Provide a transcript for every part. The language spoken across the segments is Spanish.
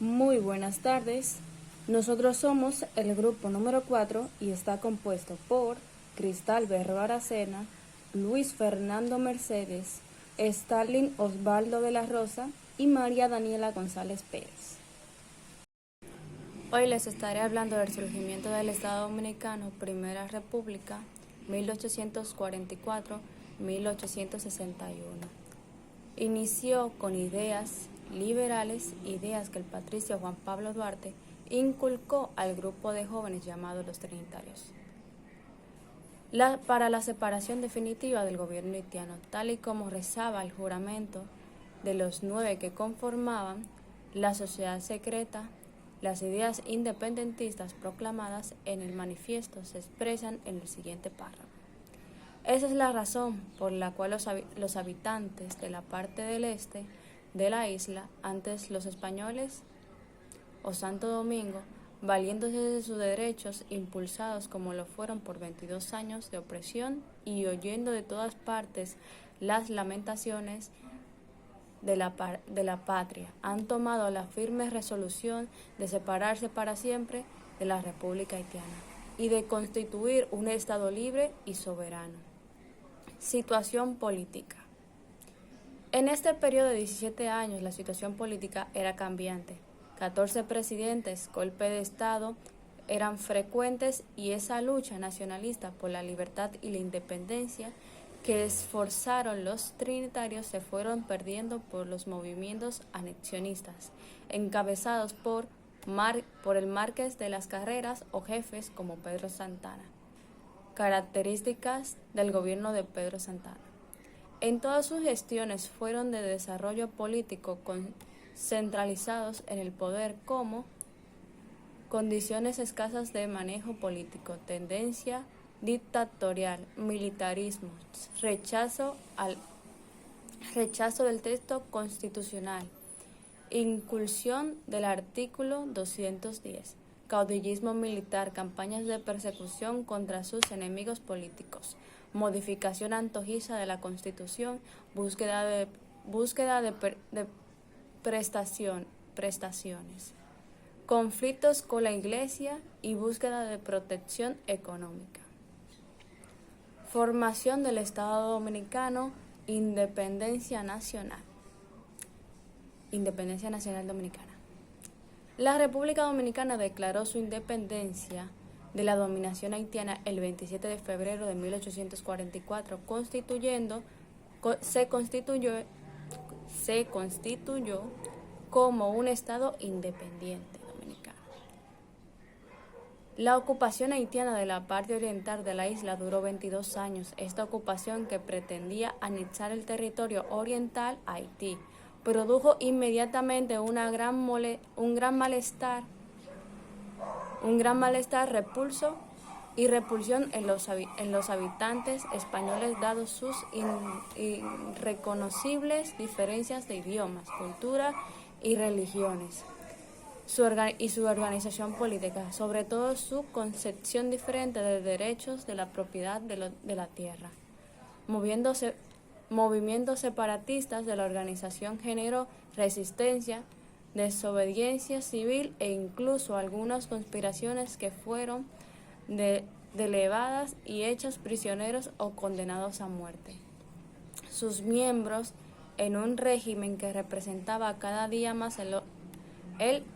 Muy buenas tardes. Nosotros somos el grupo número 4 y está compuesto por Cristal Berro Aracena, Luis Fernando Mercedes, Stalin Osvaldo de la Rosa y María Daniela González Pérez. Hoy les estaré hablando del surgimiento del Estado Dominicano, Primera República, 1844-1861. Inició con ideas liberales, ideas que el patricio Juan Pablo Duarte inculcó al grupo de jóvenes llamados los Trinitarios. Para la separación definitiva del gobierno haitiano, tal y como rezaba el juramento de los 9 que conformaban la sociedad secreta, las ideas independentistas proclamadas en el manifiesto se expresan en el siguiente párrafo. Esa es la razón por la cual los habitantes de la parte del este de la isla, antes los españoles o Santo Domingo, valiéndose de sus derechos, impulsados como lo fueron por 22 años de opresión y oyendo de todas partes las lamentaciones de la patria, han tomado la firme resolución de separarse para siempre de la República Haitiana y de constituir un Estado libre y soberano. Situación política. En este periodo de 17 años la situación política era cambiante. 14 presidentes, golpe de Estado, eran frecuentes y esa lucha nacionalista por la libertad y la independencia que esforzaron los trinitarios se fueron perdiendo por los movimientos anexionistas, encabezados por el Marqués de las Carreras o jefes como Pedro Santana. Características del gobierno de Pedro Santana. En todas sus gestiones fueron de desarrollo político centralizados en el poder como condiciones escasas de manejo político, tendencia dictatorial, militarismo, rechazo del texto constitucional, inclusión del artículo 210, caudillismo militar, campañas de persecución contra sus enemigos políticos, modificación antojiza de la Constitución, búsqueda de prestaciones, conflictos con la Iglesia y búsqueda de protección económica. Formación del Estado Dominicano, Independencia Nacional Dominicana. La República Dominicana declaró su independencia de la dominación haitiana el 27 de febrero de 1844, se constituyó como un Estado independiente dominicano. La ocupación haitiana de la parte oriental de la isla duró 22 años. Esta ocupación, que pretendía anexar el territorio oriental a Haití, produjo inmediatamente un gran malestar, repulsión en los habitantes españoles, dados sus irreconocibles diferencias de idiomas, cultura y religiones, su organización política, sobre todo su concepción diferente de derechos de la propiedad de la tierra. Movimientos separatistas de la organización generó resistencia, desobediencia civil e incluso algunas conspiraciones que fueron delevadas y hechos prisioneros o condenados a muerte. Sus miembros, en un régimen que representaba cada día más el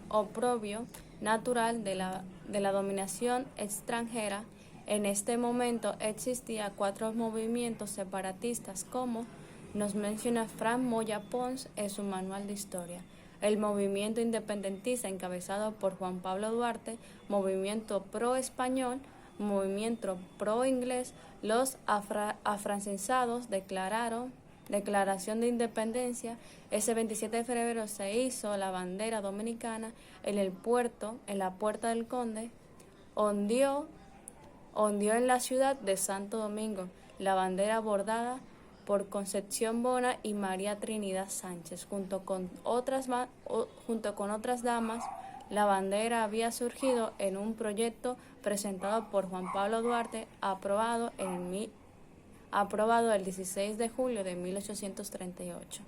oprobio natural de la dominación extranjera, en este momento existía 4 movimientos separatistas, como nos menciona Fran Moya Pons en su manual de historia: el movimiento independentista encabezado por Juan Pablo Duarte, movimiento pro-español, movimiento pro-inglés. Los afrancesados declaración de independencia. Ese 27 de febrero se hizo la bandera dominicana en la Puerta del Conde, ondeó en la ciudad de Santo Domingo la bandera bordada por Concepción Bona y María Trinidad Sánchez. Junto con otras damas, la bandera había surgido en un proyecto presentado por Juan Pablo Duarte, aprobado el 16 de julio de 1838.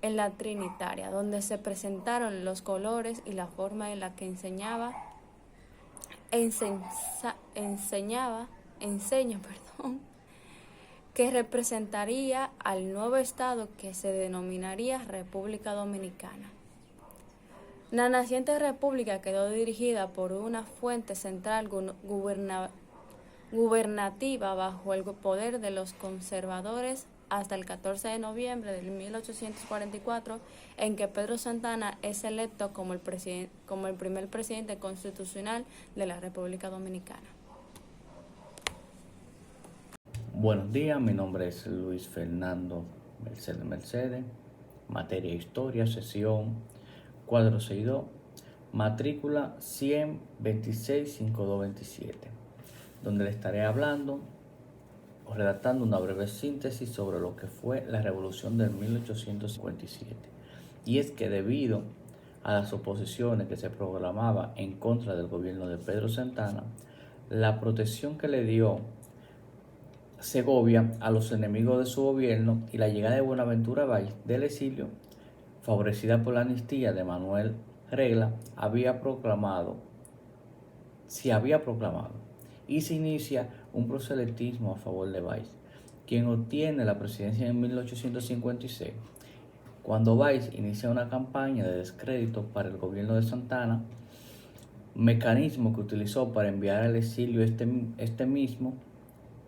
en la Trinitaria, donde se presentaron los colores y la forma en la que enseña, que representaría al nuevo Estado que se denominaría República Dominicana. La naciente república quedó dirigida por una fuente central gubernativa bajo el poder de los conservadores hasta el 14 de noviembre de 1844, en que Pedro Santana es electo como el primer presidente constitucional de la República Dominicana. Buenos días, mi nombre es Luis Fernando Mercedes, materia Historia, sesión 462, matrícula 100265227, donde le estaré hablando o redactando una breve síntesis sobre lo que fue la revolución del 1857. Y es que debido a las oposiciones que se programaban en contra del gobierno de Pedro Santana, la protección que le dio Segovia a los enemigos de su gobierno y la llegada de Buenaventura Valls del exilio, favorecida por la amnistía de Manuel Regla, se había proclamado y se inicia un proselitismo a favor de Valls, quien obtiene la presidencia en 1856. Cuando Valls inicia una campaña de descrédito para el gobierno de Santana, mecanismo que utilizó para enviar al exilio este mismo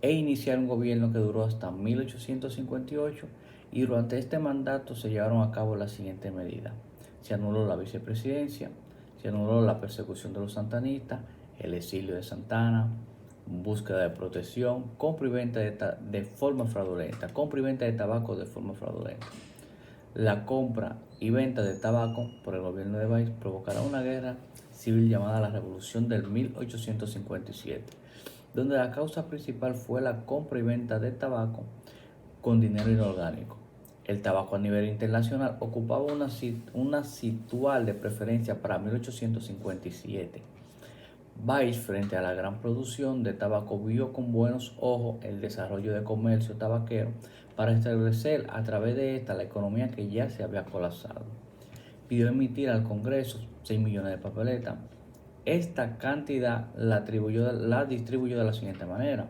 e iniciar un gobierno que duró hasta 1858, y durante este mandato se llevaron a cabo las siguientes medidas. Se anuló la vicepresidencia, se anuló la persecución de los santanistas, el exilio de Santana, búsqueda de protección, compra y venta de forma fraudulenta, compra y venta de tabaco de forma fraudulenta. La compra y venta de tabaco por el gobierno de Valls provocará una guerra civil llamada la Revolución del 1857, donde la causa principal fue la compra y venta de tabaco con dinero inorgánico. El tabaco a nivel internacional ocupaba una situal de preferencia para 1857. Valls, frente a la gran producción de tabaco, vio con buenos ojos el desarrollo de comercio tabaquero para establecer a través de esta la economía que ya se había colapsado. Pidió emitir al Congreso 6 millones de papeletas. Esta cantidad la distribuyó de la siguiente manera: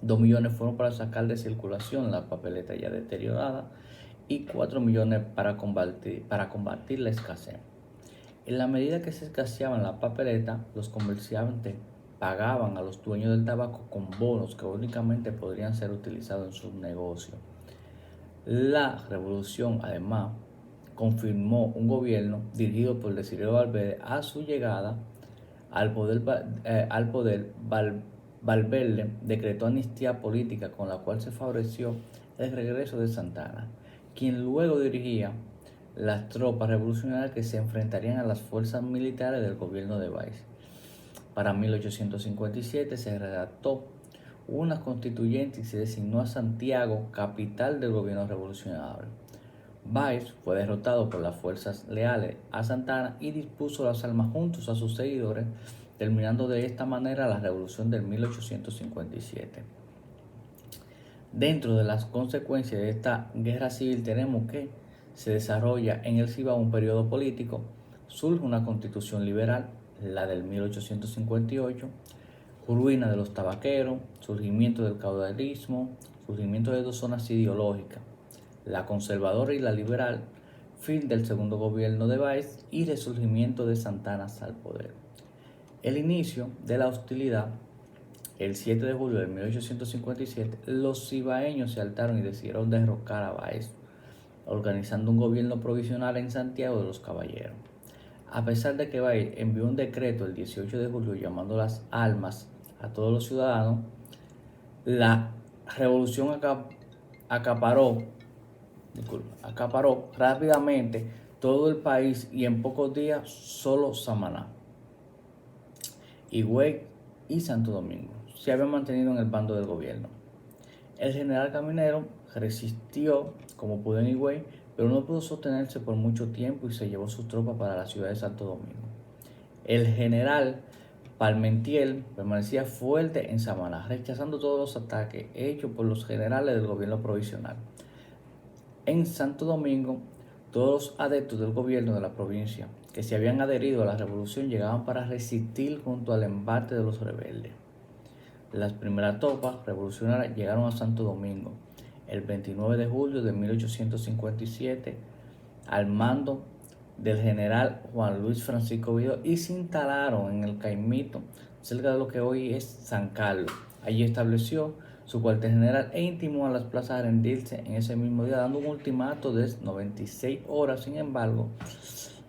2 millones fueron para sacar de circulación la papeleta ya deteriorada y 4 millones para combatir la escasez. En la medida que se escaseaban las papeletas, los comerciantes pagaban a los dueños del tabaco con bonos que únicamente podrían ser utilizados en sus negocios. La revolución, además, confirmó un gobierno dirigido por Desiderio Valverde. A su llegada al poder, Valverde decretó amnistía política, con la cual se favoreció el regreso de Santana, quien luego dirigía las tropas revolucionarias que se enfrentarían a las fuerzas militares del gobierno de Valls. Para 1857 se redactó una constituyente y se designó a Santiago capital del gobierno revolucionario. Valls fue derrotado por las fuerzas leales a Santana y dispuso las armas juntos a sus seguidores, terminando de esta manera la revolución del 1857. Dentro de las consecuencias de esta guerra civil tenemos que se desarrolla en el Cibao un periodo político, surge una constitución liberal, la del 1858, ruina de los tabaqueros, surgimiento del caudillismo, surgimiento de dos zonas ideológicas, la conservadora y la liberal, fin del segundo gobierno de Valls y resurgimiento de Santana al poder. El inicio de la hostilidad: el 7 de julio de 1857, los cibaeños se alzaron y decidieron derrocar a Valls, organizando un gobierno provisional en Santiago de los Caballeros. A pesar de que Valls envió un decreto el 18 de julio llamando las armas a todos los ciudadanos, la revolución acaparó rápidamente todo el país y en pocos días solo Samaná, Higüey y Santo Domingo se habían mantenido en el bando del gobierno. El general Caminero resistió como pudo en Higüey, pero no pudo sostenerse por mucho tiempo y se llevó sus tropas para la ciudad de Santo Domingo. El general Parmentier permanecía fuerte en Samaná, rechazando todos los ataques hechos por los generales del gobierno provisional. En Santo Domingo, Todos los adeptos del gobierno de la provincia que se habían adherido a la revolución llegaban para resistir junto al embate de los rebeldes. Las primeras tropas revolucionarias llegaron a Santo Domingo el 29 de julio de 1857 al mando del general Juan Luis Francisco Vidó y se instalaron en el Caimito, cerca de lo que hoy es San Carlos. Allí estableció su cuartel general e intimó a las plazas a rendirse en ese mismo día, dando un ultimato de 96 horas. Sin embargo,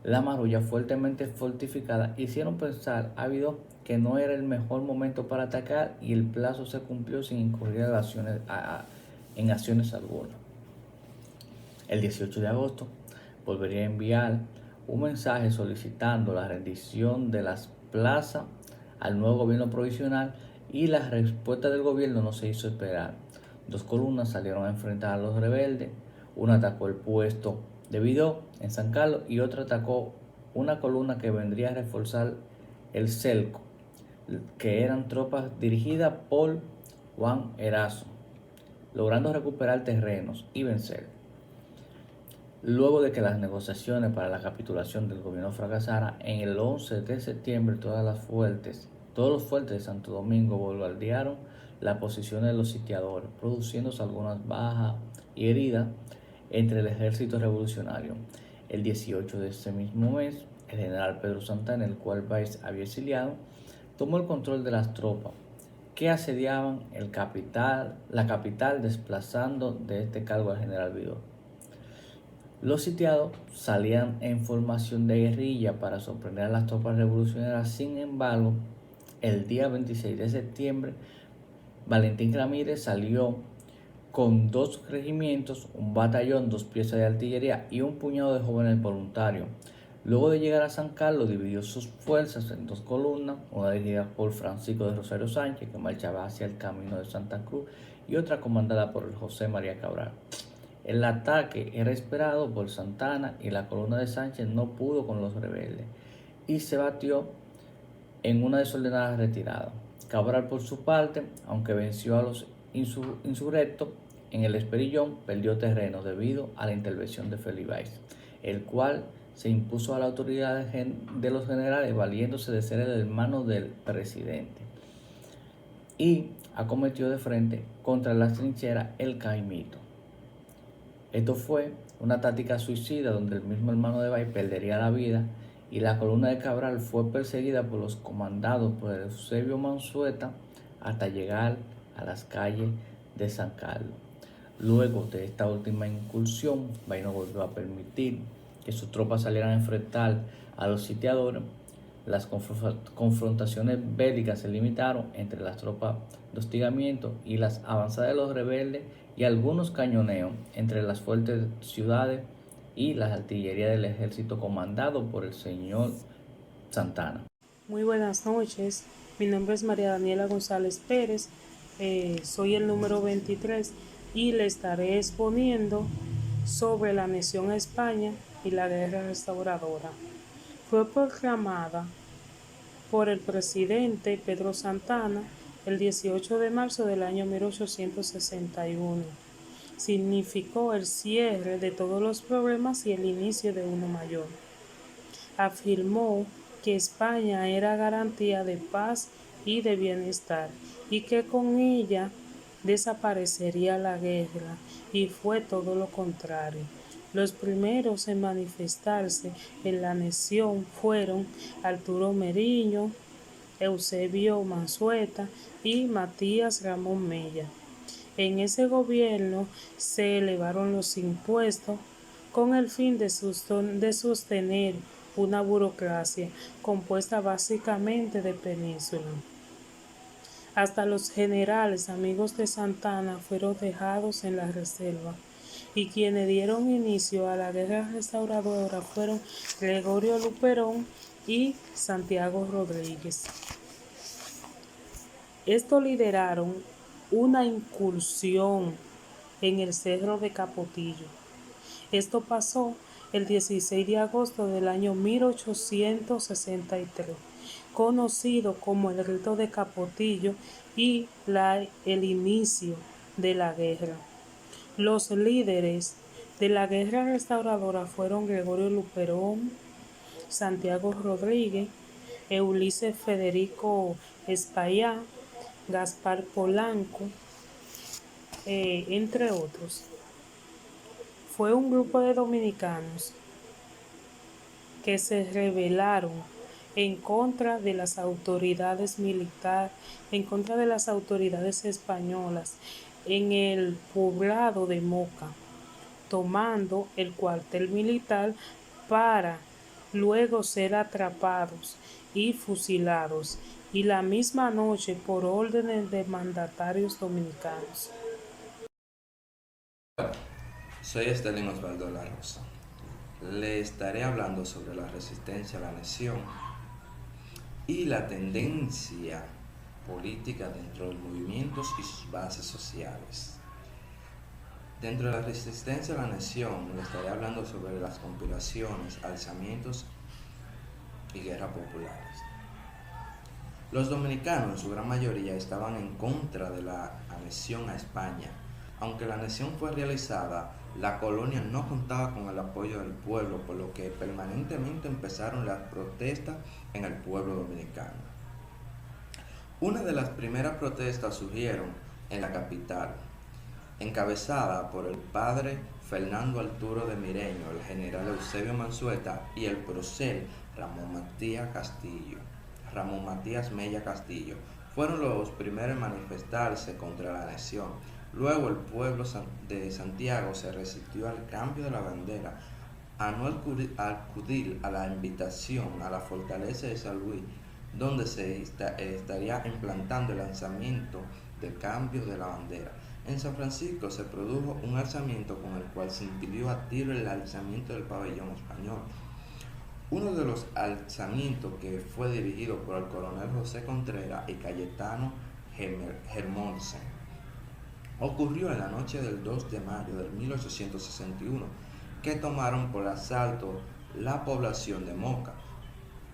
la Marulla, fuertemente fortificada, hicieron pensar a Vidó que no era el mejor momento para atacar y el plazo se cumplió sin incurrir en acciones algunas. El 18 de agosto volvería a enviar un mensaje solicitando la rendición de las plazas al nuevo gobierno provisional y la respuesta del gobierno no se hizo esperar. Dos columnas salieron a enfrentar a los rebeldes. Una atacó el puesto de Vidó en San Carlos y otra atacó una columna que vendría a reforzar el Celco, que eran tropas dirigidas por Juan Erazo, logrando recuperar terrenos y vencer. Luego de que las negociaciones para la capitulación del gobierno fracasaran, en el 11 de septiembre todos los fuertes de Santo Domingo bombardearon las posiciones de los sitiadores, produciéndose algunas bajas y heridas entre el ejército revolucionario. El 18 de ese mismo mes, el general Pedro Santana, el cual Báez había exiliado, tomó el control de las tropas que asediaban la capital, desplazando de este cargo al general Vidó. Los sitiados salían en formación de guerrilla para sorprender a las tropas revolucionarias. Sin embargo, el día 26 de septiembre, Valentín Ramírez salió con 2 regimientos, un batallón, 2 piezas de artillería y un puñado de jóvenes voluntarios. Luego de llegar a San Carlos, dividió sus fuerzas en 2 columnas, una dirigida por Francisco de Rosario Sánchez, que marchaba hacia el camino de Santa Cruz, y otra comandada por José María Cabral. El ataque era esperado por Santana y la columna de Sánchez no pudo con los rebeldes y se batió en una desordenada retirada. Cabral, por su parte, aunque venció a los insurrectos en el Esperillón, perdió terreno debido a la intervención de Félix Báez, el cual se impuso a la autoridad de los generales valiéndose de ser el hermano del presidente y acometió de frente contra las trincheras el Caimito. Esto fue una táctica suicida donde el mismo hermano de Báez perdería la vida y la columna de Cabral fue perseguida por los comandados por Eusebio Mansueta hasta llegar a las calles de San Carlos. Luego de esta última incursión, Báez no volvió a permitir que sus tropas salieran a enfrentar a los sitiadores. Las confrontaciones bélicas se limitaron entre las tropas de hostigamiento y las avanzadas de los rebeldes y algunos cañoneos entre las fuertes ciudades y la artillería del ejército comandado por el señor Santana. Muy buenas noches, mi nombre es María Daniela González Pérez, soy el número 23 y le estaré exponiendo sobre la anexión a España y la guerra restauradora. Fue proclamada por el presidente Pedro Santana el 18 de marzo del año 1861. Significó el cierre de todos los problemas y el inicio de uno mayor. Afirmó que España era garantía de paz y de bienestar y que con ella desaparecería la guerra, y fue todo lo contrario. Los primeros en manifestarse en la anexión fueron Arturo Meriño, Eusebio Mansueta y Matías Ramón Mella. En ese gobierno se elevaron los impuestos con el fin de sostener una burocracia compuesta básicamente de península. Hasta los generales amigos de Santana fueron dejados en la reserva, y quienes dieron inicio a la guerra restauradora fueron Gregorio Luperón y Santiago Rodríguez. Estos lideraron una incursión en el Cerro de Capotillo. Esto pasó el 16 de agosto del año 1863, conocido como el Rito de Capotillo y el inicio de la guerra. Los líderes De la guerra restauradora fueron Gregorio Luperón, Santiago Rodríguez, Ulises Federico Espaillá, Gaspar Polanco, entre otros. Fue un grupo de dominicanos que se rebelaron en contra de las autoridades militares, en contra de las autoridades españolas en el poblado de Moca, tomando el cuartel militar para luego ser atrapados y fusilados, y la misma noche por órdenes de mandatarios dominicanos. Soy Estelín Osvaldo La Rosa. Le estaré hablando sobre la resistencia a la nación y la tendencia política dentro de los movimientos y sus bases sociales. Dentro de la resistencia a la nación, le estaré hablando sobre las conspiraciones, alzamientos y guerras populares. Los dominicanos, en su gran mayoría, estaban en contra de la anexión a España. Aunque la anexión fue realizada, la colonia no contaba con el apoyo del pueblo, por lo que permanentemente empezaron las protestas en el pueblo dominicano. Una de las primeras protestas surgieron en la capital, encabezada por el padre Fernando Arturo de Mireño, el general Eusebio Mansueta y el prócer Ramón Matías Mella Castillo. Fueron los primeros en manifestarse contra la anexión. Luego el pueblo de Santiago se resistió al cambio de la bandera, a no acudir a la invitación a la fortaleza de San Luis, donde se estaría implantando el lanzamiento del cambio de la bandera. En San Francisco se produjo un alzamiento con el cual se impidió a tiro el alzamiento del pabellón español. Uno de los alzamientos, que fue dirigido por el coronel José Contreras y Cayetano Hermosen, ocurrió en la noche del 2 de mayo de 1861, que tomaron por asalto la población de Moca,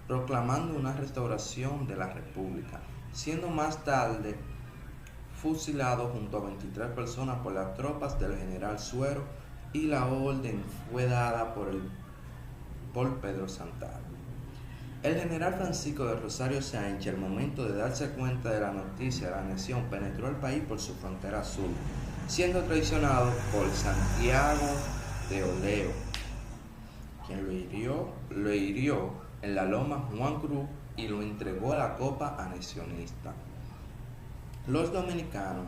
proclamando una restauración de la República, siendo más tarde fusilado junto a 23 personas por las tropas del general Suero, y la orden fue dada por Pedro Santana. El general Francisco de Rosario Sánchez, al momento de darse cuenta de la noticia de la anexión, penetró el país por su frontera sur, siendo traicionado por Santiago de Oleo, quien lo hirió en la loma Juan Cruz y lo entregó a la copa anexionista. Los dominicanos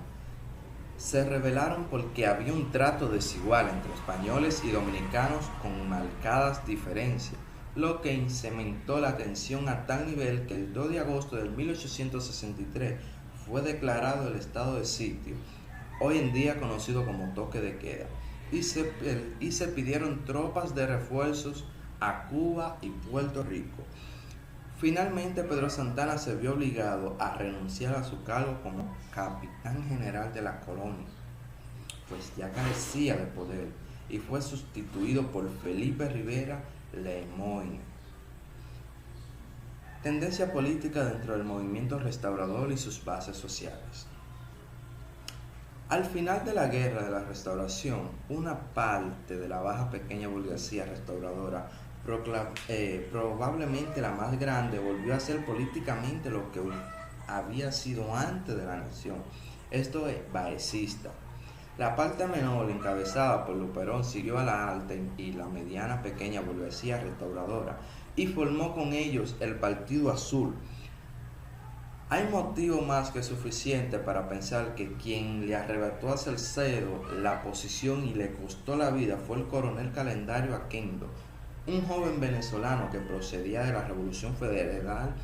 se rebelaron porque había un trato desigual entre españoles y dominicanos con marcadas diferencias, lo que incrementó la tensión a tal nivel que el 2 de agosto de 1863 fue declarado el estado de sitio, hoy en día conocido como toque de queda, y se pidieron tropas de refuerzos a Cuba y Puerto Rico. Finalmente, Pedro Santana se vio obligado a renunciar a su cargo como capitán general de la colonia, pues ya carecía de poder, y fue sustituido por Felipe Rivera Lemoyne. Tendencia política dentro del movimiento restaurador y sus bases sociales. Al final de la Guerra de la Restauración, una parte de la baja pequeña burguesía restauradora, probablemente la más grande, volvió a ser políticamente lo que había sido antes de la anexión, esto es, baecista. La parte menor, encabezada por Luperón, siguió a la alta y la mediana pequeña burguesía restauradora y formó con ellos el Partido Azul. Hay motivo más que suficiente para pensar que quien le arrebató a Salcedo la posición y le costó la vida fue el coronel Calendario Aquendo, un joven venezolano que procedía de la Revolución Federal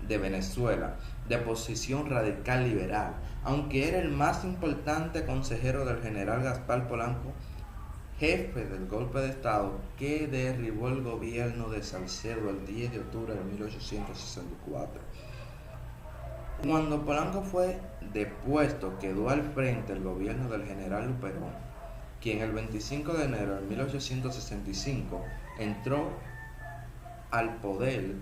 de Venezuela, de posición radical liberal, aunque era el más importante consejero del general Gaspar Polanco, jefe del golpe de Estado que derribó el gobierno de Salcedo el 10 de octubre de 1864. Cuando Polanco fue depuesto, quedó al frente el gobierno del general Luperón, quien el 25 de enero de 1865 entregó el poder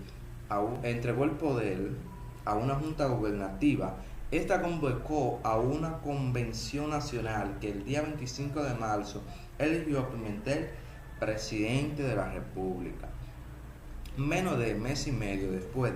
a una junta gubernativa. Esta convocó a una convención nacional que el día 25 de marzo eligió a Pimentel presidente de la República. Menos de mes y medio después,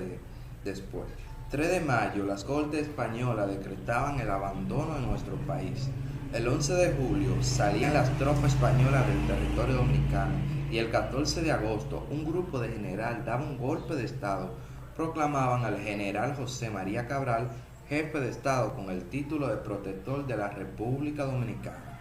3 de mayo, las Cortes españolas decretaban el abandono de nuestro país. El 11 de julio salían las tropas españolas del territorio dominicano y el 14 de agosto un grupo de general daba un golpe de Estado. Proclamaban al general José María Cabral jefe de Estado con el título de protector de la República Dominicana.